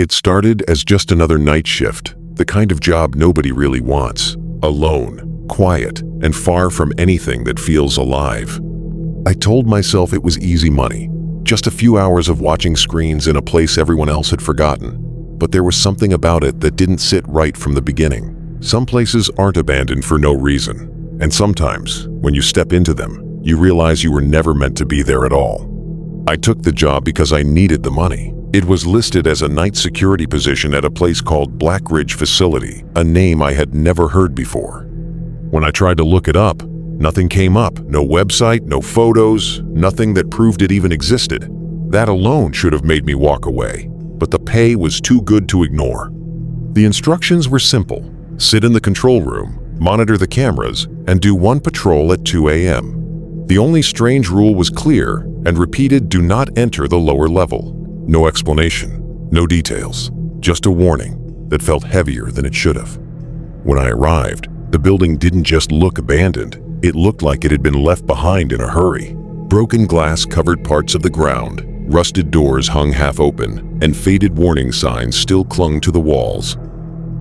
It started as just another night shift, the kind of job nobody really wants. Alone, quiet, and far from anything that feels alive. I told myself it was easy money, just a few hours of watching screens in a place everyone else had forgotten. But there was something about it that didn't sit right from the beginning. Some places aren't abandoned for no reason, and sometimes, when you step into them, you realize you were never meant to be there at all. I took the job because I needed the money. It was listed as a night security position at a place called Black Ridge Facility, a name I had never heard before. When I tried to look it up, nothing came up. No website, no photos, nothing that proved it even existed. That alone should have made me walk away, but the pay was too good to ignore. The instructions were simple. Sit in the control room, monitor the cameras, and do one patrol at 2 a.m. The only strange rule was clear and repeated: do not enter the lower level. No explanation, no details, just a warning that felt heavier than it should have. When I arrived, the building didn't just look abandoned, it looked like it had been left behind in a hurry. Broken glass covered parts of the ground, rusted doors hung half open, and faded warning signs still clung to the walls.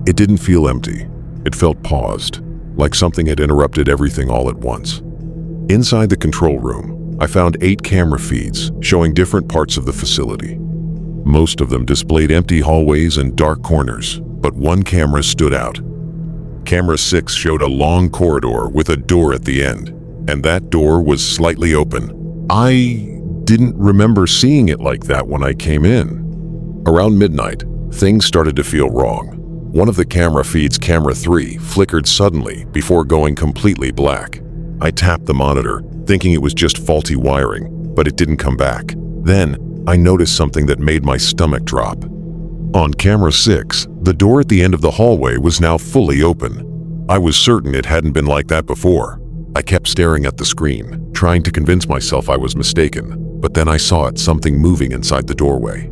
It didn't feel empty, it felt paused, like something had interrupted everything all at once. Inside the control room, I found 8 camera feeds showing different parts of the facility. Most of them displayed empty hallways and dark corners, but one camera stood out. Camera 6 showed a long corridor with a door at the end, and that door was slightly open. I didn't remember seeing it like that when I came in. Around midnight, things started to feel wrong. One of the camera feeds, camera 3, flickered suddenly before going completely black. I tapped the monitor, thinking it was just faulty wiring, but it didn't come back. Then, I noticed something that made my stomach drop. On camera 6, the door at the end of the hallway was now fully open. I was certain it hadn't been like that before. I kept staring at the screen, trying to convince myself I was mistaken, but then I saw it, something moving inside the doorway.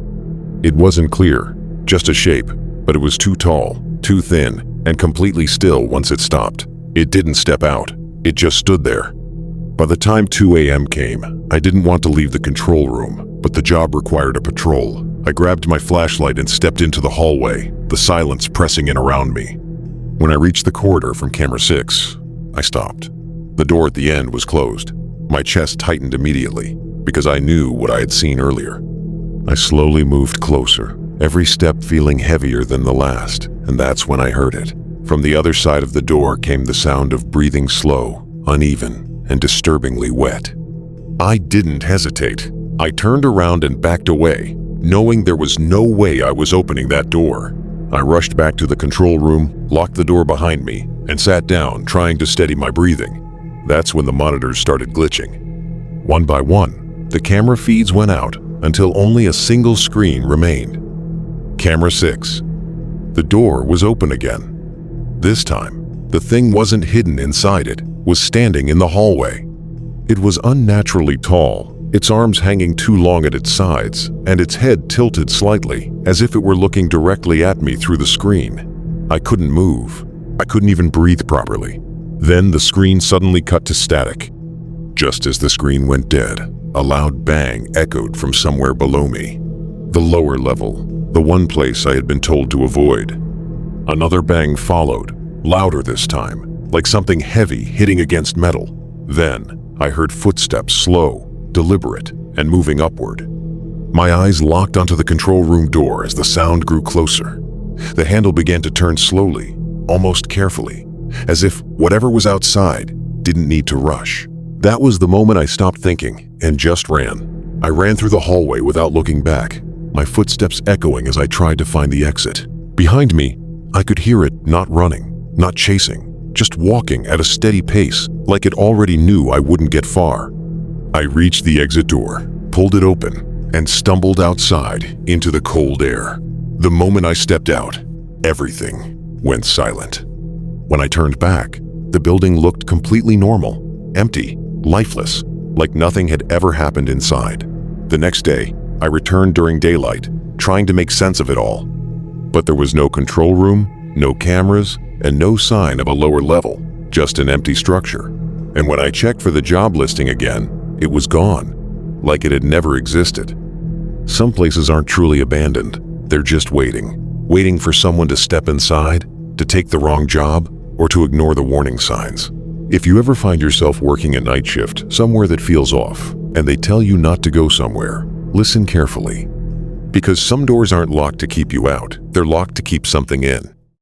It wasn't clear, just a shape, but it was too tall, too thin, and completely still once it stopped. It didn't step out, it just stood there. By the time 2 a.m. came, I didn't want to leave the control room, but the job required a patrol. I grabbed my flashlight and stepped into the hallway, the silence pressing in around me. When I reached the corridor from camera 6, I stopped. The door at the end was closed. My chest tightened immediately, because I knew what I had seen earlier. I slowly moved closer, every step feeling heavier than the last, and that's when I heard it. From the other side of the door came the sound of breathing slow, uneven, and disturbingly wet. I didn't hesitate. I turned around and backed away, knowing there was no way I was opening that door. I rushed back to the control room, locked the door behind me, and sat down, trying to steady my breathing. That's when the monitors started glitching. One by one, the camera feeds went out until only a single screen remained. Camera 6. The door was open again. This time, the thing wasn't hidden inside it, was standing in the hallway. It was unnaturally tall, its arms hanging too long at its sides, and its head tilted slightly, as if it were looking directly at me through the screen. I couldn't move. I couldn't even breathe properly. Then the screen suddenly cut to static. Just as the screen went dead, a loud bang echoed from somewhere below me. The lower level, the one place I had been told to avoid. Another bang followed, louder this time, like something heavy hitting against metal. Then, I heard footsteps, slow, deliberate, and moving upward. My eyes locked onto the control room door as the sound grew closer. The handle began to turn slowly, almost carefully, as if whatever was outside didn't need to rush. That was the moment I stopped thinking and just ran. I ran through the hallway without looking back, my footsteps echoing as I tried to find the exit. Behind me, I could hear it, not running, not chasing, just walking at a steady pace, like it already knew I wouldn't get far. I reached the exit door, pulled it open, and stumbled outside into the cold air. The moment I stepped out, everything went silent. When I turned back, the building looked completely normal, empty, lifeless, like nothing had ever happened inside. The next day, I returned during daylight, trying to make sense of it all. But there was no control room, no cameras, and no sign of a lower level, just an empty structure. And when I checked for the job listing again, it was gone, like it had never existed. Some places aren't truly abandoned. They're just waiting for someone to step inside, to take the wrong job, or to ignore the warning signs. If you ever find yourself working a night shift somewhere that feels off, and they tell you not to go somewhere, listen carefully. Because some doors aren't locked to keep you out, they're locked to keep something in.